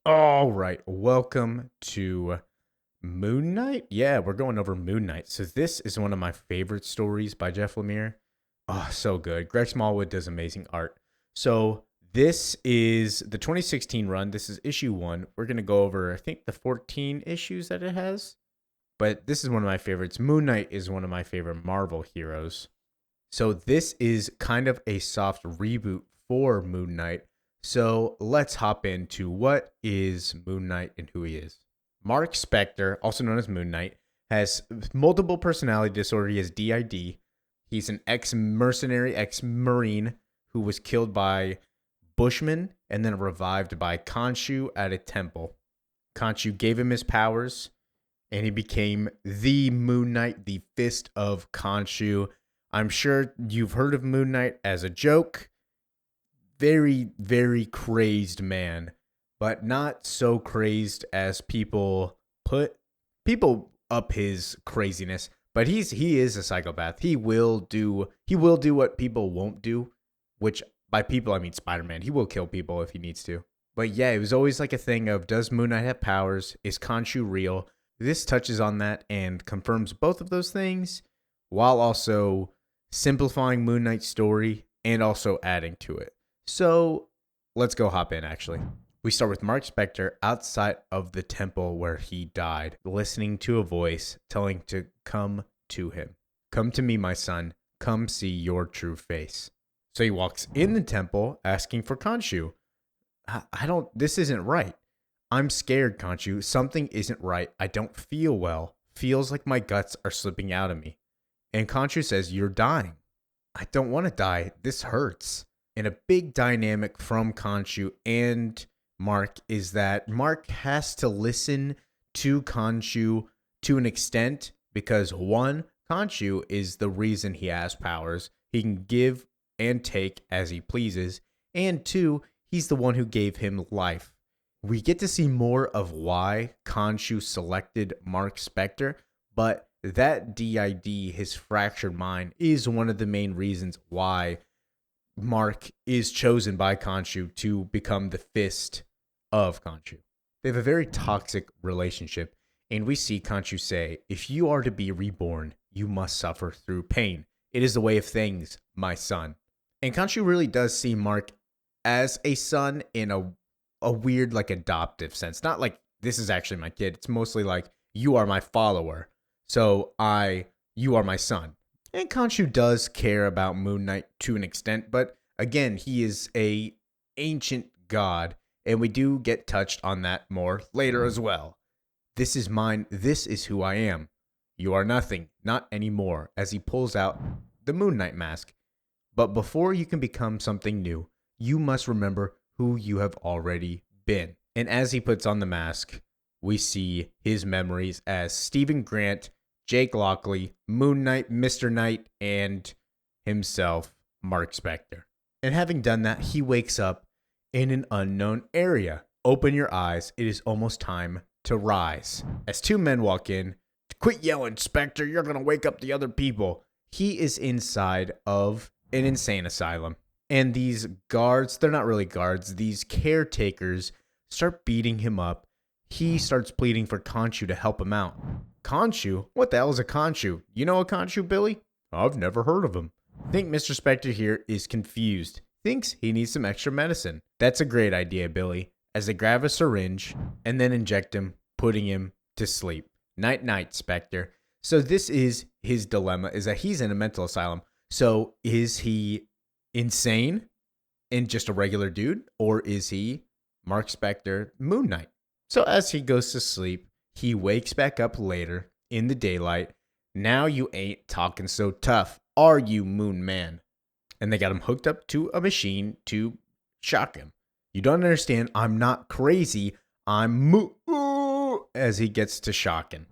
All right, welcome to Moon Knight. Yeah, we're going over Moon Knight. So this is one of my favorite stories by Jeff Lemire. Oh, so good. Greg Smallwood does amazing art. So this is the 2016 run. This is issue 1. We're going to go over I think the 14 issues that it has. But this is one of my favorites. Moon Knight is one of my favorite Marvel heroes. So this is kind of a soft reboot for Moon Knight. So let's hop into what is Moon Knight and who he is. Mark Spector, also known as Moon Knight, has multiple personality disorder. He has DID. He's an ex-mercenary, ex-marine who was killed by Bushmen and then revived by Khonshu at a temple. Khonshu gave him his powers, and he became the Moon Knight, the Fist of Khonshu. I'm sure you've heard of Moon Knight as a joke. Very, very crazed man, but not so crazed as people put people up his craziness. But he is a psychopath. He will do what people won't do, which by people I mean Spider-Man. He will kill people if he needs to. But yeah, it was always like a thing of, does Moon Knight have powers? Is Khonshu real? This touches on that and confirms both of those things while also simplifying Moon Knight's story and also adding to it. So let's go hop in, actually. We start with Mark Spector outside of the temple where he died, listening to a voice telling to come to him. Come to me, my son. Come see your true face. So he walks in the temple asking for Khonshu. This isn't right. I'm scared, Khonshu. Something isn't right. I don't feel well. Feels like my guts are slipping out of me. And Khonshu says, you're dying. I don't want to die. This hurts. And a big dynamic from Khonshu and Mark is that Mark has to listen to Khonshu to an extent because, one, Khonshu is the reason he has powers. He can give and take as he pleases. And two, he's the one who gave him life. We get to see more of why Khonshu selected Mark Spector, but that DID, his fractured mind, is one of the main reasons why Mark is chosen by Khonshu to become the fist of Khonshu. They have a very toxic relationship, and we see Khonshu say, if you are to be reborn, you must suffer through pain. It is the way of things, my son. And Khonshu really does see Mark as a son in a weird, like, adoptive sense. Not like, this is actually my kid. It's mostly like, you are my follower, so you are my son. And Khonshu does care about Moon Knight to an extent, but again, he is a ancient god, and we do get touched on that more later as well. This is mine, this is who I am. You are nothing, not anymore, as he pulls out the Moon Knight mask. But before you can become something new, you must remember who you have already been. And as he puts on the mask, we see his memories as Stephen Grant, Jake Lockley, Moon Knight, Mr. Knight, and himself, Mark Spector. And having done that, he wakes up in an unknown area. Open your eyes. It is almost time to rise. As two men walk in, quit yelling, Spector, you're going to wake up the other people. He is inside of an insane asylum. And these guards, they're not really guards, these caretakers start beating him up. He starts pleading for Khonshu to help him out. Khonshu? What the hell is a Khonshu? You know a Khonshu, Billy? I've never heard of him. I think Mr. Spector here is confused. Thinks he needs some extra medicine. That's a great idea, Billy, as they grab a syringe and then inject him, putting him to sleep. Night-night, Spector. So this is his dilemma, is that he's in a mental asylum. So is he insane and just a regular dude? Or is he Mark Spector, Moon Knight? So as he goes to sleep, he wakes back up later in the daylight. Now you ain't talking so tough, are you, Moon Man? And they got him hooked up to a machine to shock him. You don't understand, I'm not crazy, I'm as he gets to shocking.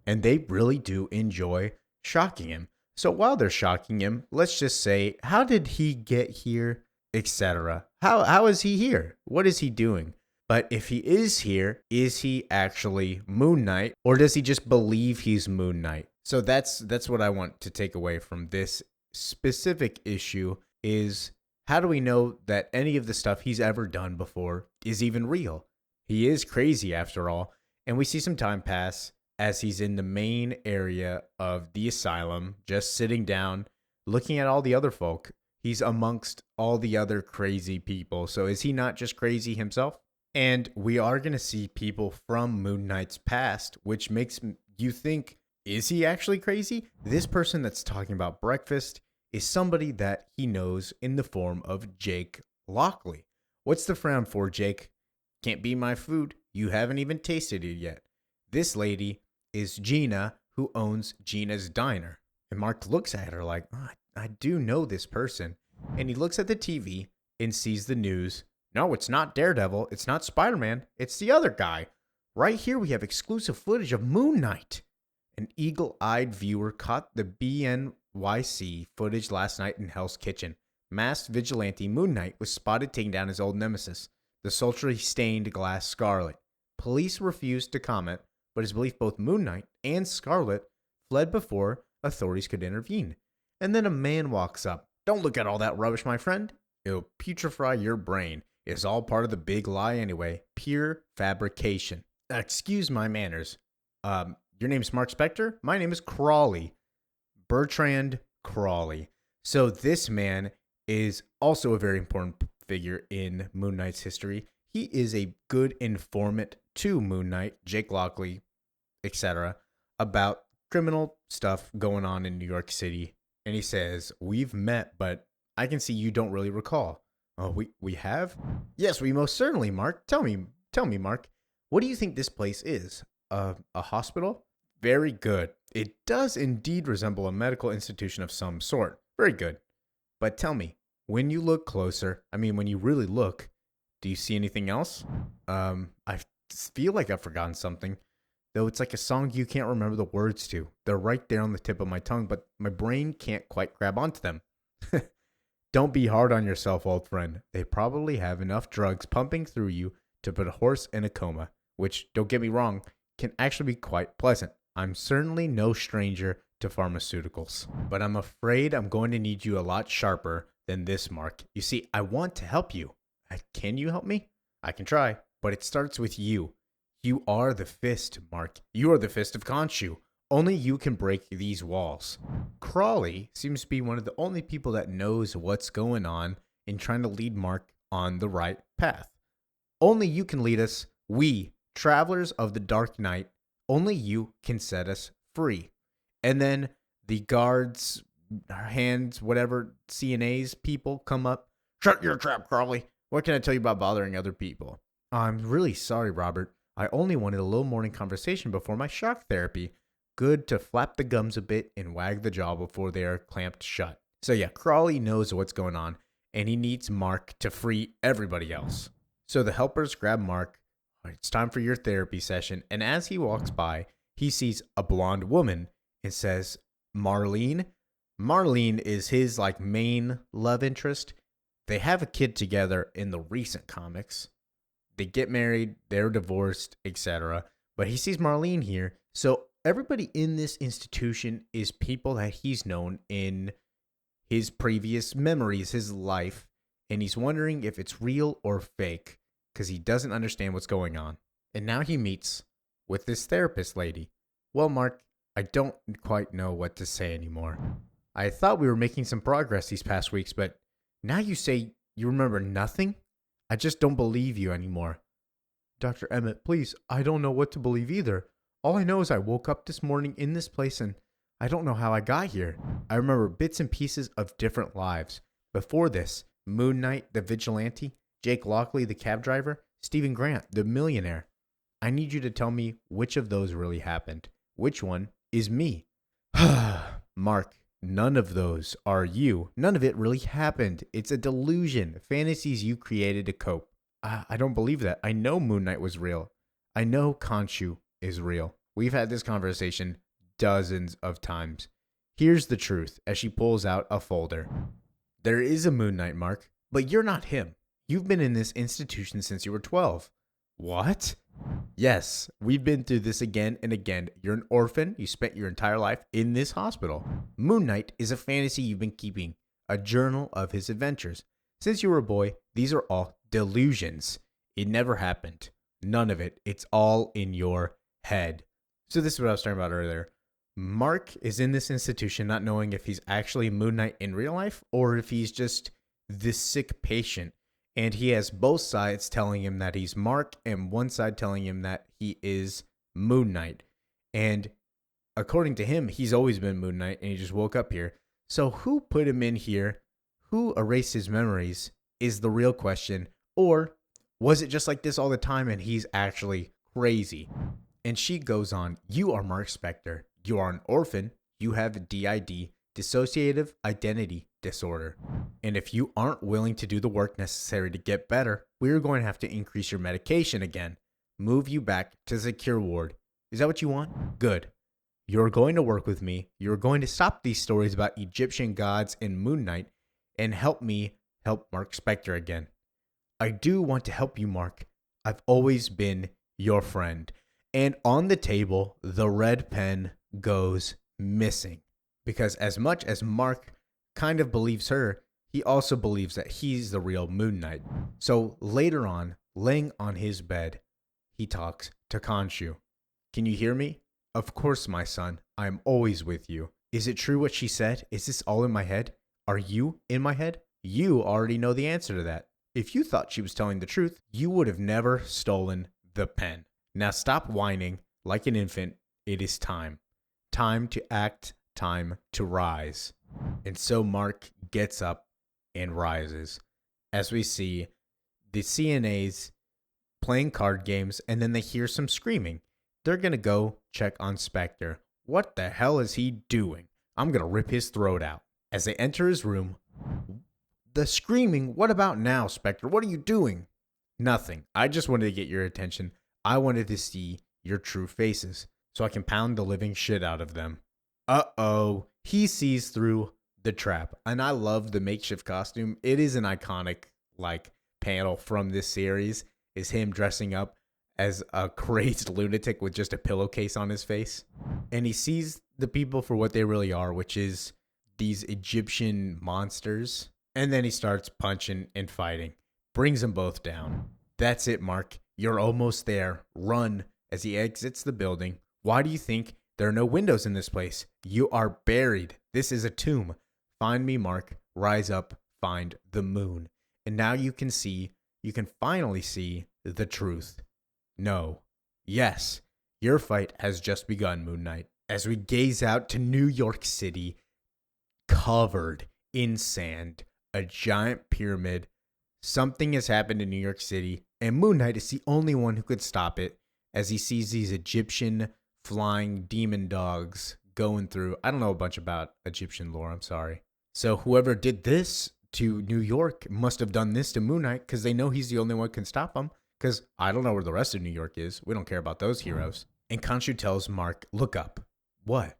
And they really do enjoy shocking him. So while they're shocking him, let's just say, how did he get here, etc. How is he here? What is he doing? But if he is here, is he actually Moon Knight, or does he just believe he's Moon Knight? So that's what I want to take away from this specific issue is, how do we know that any of the stuff he's ever done before is even real? He is crazy after all. And we see some time pass as he's in the main area of the asylum, just sitting down, looking at all the other folk. He's amongst all the other crazy people. So is he not just crazy himself? And we are going to see people from Moon Knight's past, which makes you think, is he actually crazy? This person that's talking about breakfast is somebody that he knows in the form of Jake Lockley. What's the frown for, Jake? Can't be my food. You haven't even tasted it yet. This lady is Gina, who owns Gina's Diner. And Mark looks at her like, oh, I do know this person. And he looks at the TV and sees the news. No, it's not Daredevil. It's not Spider-Man. It's the other guy. Right here we have exclusive footage of Moon Knight. An eagle-eyed viewer caught the BNYC footage last night in Hell's Kitchen. Masked vigilante Moon Knight was spotted taking down his old nemesis, the sultry stained glass Scarlet. Police refused to comment, but it's believed both Moon Knight and Scarlet fled before authorities could intervene. And then a man walks up. Don't look at all that rubbish, my friend. It'll putrefy your brain. It's all part of the big lie anyway. Pure fabrication. Excuse my manners. Your name's Mark Spector? My name is Crawley. Bertrand Crawley. So this man is also a very important figure in Moon Knight's history. He is a good informant to Moon Knight, Jake Lockley, etc., about criminal stuff going on in New York City. And he says, we've met, but I can see you don't really recall. Oh, we have? Yes, we most certainly, Mark. Tell me, Mark, what do you think this place is? A hospital? Very good. It does indeed resemble a medical institution of some sort. Very good. But tell me, when you look closer, when you really look, do you see anything else? I feel like I've forgotten something. Though it's like a song you can't remember the words to. They're right there on the tip of my tongue, but my brain can't quite grab onto them. Don't be hard on yourself, old friend. They probably have enough drugs pumping through you to put a horse in a coma, which, don't get me wrong, can actually be quite pleasant. I'm certainly no stranger to pharmaceuticals, but I'm afraid I'm going to need you a lot sharper than this, Mark. You see, I want to help you. Can you help me? I can try, but it starts with you. You are the fist, Mark. You are the fist of Khonshu. Only you can break these walls. Crawley seems to be one of the only people that knows what's going on in trying to lead Mark on the right path. Only you can lead us. We, travelers of the Dark Knight, only you can set us free. And then the guards, hands, whatever, CNA's people come up. Shut your trap, Crawley. What can I tell you about bothering other people? I'm really sorry, Robert. I only wanted a little morning conversation before my shock therapy. Good to flap the gums a bit and wag the jaw before they are clamped shut. So yeah, Crawley knows what's going on, and he needs Mark to free everybody else. So the helpers grab Mark. It's time for your therapy session. And as he walks by, he sees a blonde woman and says, Marlene. Marlene is his main love interest. They have a kid together in the recent comics. They get married, they're divorced, etc. But he sees Marlene here. So everybody in this institution is people that he's known in his previous memories, his life. And he's wondering if it's real or fake because he doesn't understand what's going on. And now he meets with this therapist lady. Well, Mark, I don't quite know what to say anymore. I thought we were making some progress these past weeks, but now you say you remember nothing? I just don't believe you anymore. Dr. Emmett, please, I don't know what to believe either. All I know is I woke up this morning in this place and I don't know how I got here. I remember bits and pieces of different lives. Before this, Moon Knight, the vigilante, Jake Lockley, the cab driver, Stephen Grant, the millionaire. I need you to tell me which of those really happened. Which one is me? Mark, none of those are you. None of it really happened. It's a delusion. Fantasies you created to cope. I don't believe that. I know Moon Knight was real. I know Khonshu is real. We've had this conversation dozens of times. Here's the truth as she pulls out a folder. There is a Moon Knight, Mark, but you're not him. You've been in this institution since you were 12. What? Yes, we've been through this again and again. You're an orphan. You spent your entire life in this hospital. Moon Knight is a fantasy you've been keeping, a journal of his adventures. Since you were a boy, these are all delusions. It never happened. None of it. It's all in your head. So this is what I was talking about earlier. Mark is in this institution not knowing if he's actually Moon Knight in real life or if he's just this sick patient. And he has both sides telling him that he's Mark and one side telling him that he is Moon Knight. And according to him, he's always been Moon Knight and he just woke up here. So who put him in here? Who erased his memories is the real question. Or was it just like this all the time and he's actually crazy? And she goes on, you are Mark Spector. You are an orphan. You have DID, dissociative identity disorder. And if you aren't willing to do the work necessary to get better, we're going to have to increase your medication again. Move you back to the secure ward. Is that what you want? Good. You're going to work with me. You're going to stop these stories about Egyptian gods and Moon Knight and help me help Mark Spector again. I do want to help you, Mark. I've always been your friend. And on the table, the red pen goes missing. Because as much as Mark kind of believes her, he also believes that he's the real Moon Knight. So later on, laying on his bed, he talks to Khonshu. Can you hear me? Of course, my son. I am always with you. Is it true what she said? Is this all in my head? Are you in my head? You already know the answer to that. If you thought she was telling the truth, you would have never stolen the pen. Now stop whining like an infant. It is time. Time to act. Time to rise. And so Mark gets up and rises. As we see the CNAs playing card games and then they hear some screaming. They're going to go check on Spector. What the hell is he doing? I'm going to rip his throat out. As they enter his room, the screaming, what about now, Spector? What are you doing? Nothing. I just wanted to get your attention. I wanted to see your true faces so I can pound the living shit out of them. Uh-oh. He sees through the trap. And I love the makeshift costume. It is an iconic, panel from this series. Is him dressing up as a crazed lunatic with just a pillowcase on his face. And he sees the people for what they really are, which is these Egyptian monsters. And then he starts punching and fighting. Brings them both down. That's it, Mark. You're almost there. Run as he exits the building. Why do you think there are no windows in this place? You are buried. This is a tomb. Find me, Mark. Rise up. Find the moon. And now you can finally see the truth. No. Yes. Your fight has just begun, Moon Knight. As we gaze out to New York City, covered in sand, a giant pyramid. Something has happened in New York City, and Moon Knight is the only one who could stop it as he sees these Egyptian flying demon dogs going through. I don't know a bunch about Egyptian lore, I'm sorry. So whoever did this to New York must have done this to Moon Knight because they know he's the only one who can stop him. Because I don't know where the rest of New York is. We don't care about those heroes. And Khonshu tells Mark, look up. What?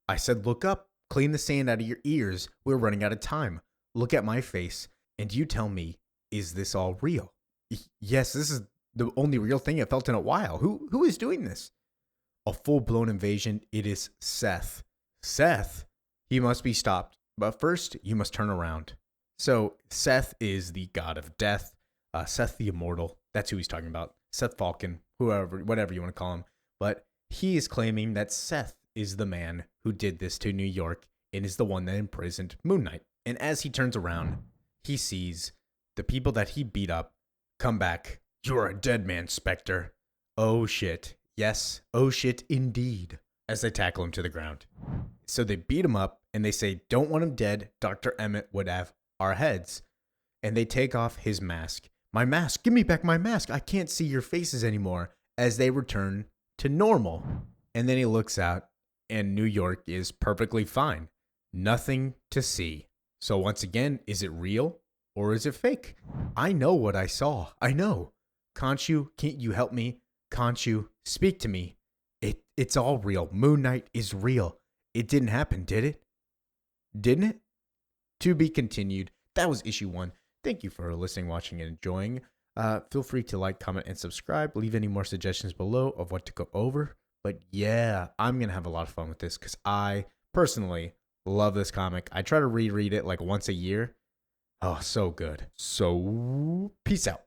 I said look up. Clean the sand out of your ears. We're running out of time. Look at my face. And you tell me, is this all real? Yes, this is the only real thing I've felt in a while. Who is doing this? A full-blown invasion. It is Seth. Seth? He must be stopped. But first, you must turn around. So Seth is the god of death. Seth the Immortal. That's who he's talking about. Seth Falcon, whatever you want to call him. But he is claiming that Seth is the man who did this to New York and is the one that imprisoned Moon Knight. And as he turns around, he sees the people that he beat up come back. You're a dead man, Spector. Oh shit. Yes, oh shit indeed. As they tackle him to the ground. So they beat him up and they say, don't want him dead. Dr. Emmett would have our heads. And they take off his mask. My mask, give me back my mask. I can't see your faces anymore. As they return to normal. And then he looks out and New York is perfectly fine. Nothing to see. So once again, is it real or is it fake? I know what I saw. I know. Khonshu, can't you help me? Khonshu, speak to me. It's all real. Moon Knight is real. It didn't happen, did it? Didn't it? To be continued. That was issue 1. Thank you for listening, watching, and enjoying. Feel free to like, comment, and subscribe. Leave any more suggestions below of what to go over. But yeah, I'm going to have a lot of fun with this because I personally love this comic. I try to reread it like once a year. Oh, so good. So, peace out.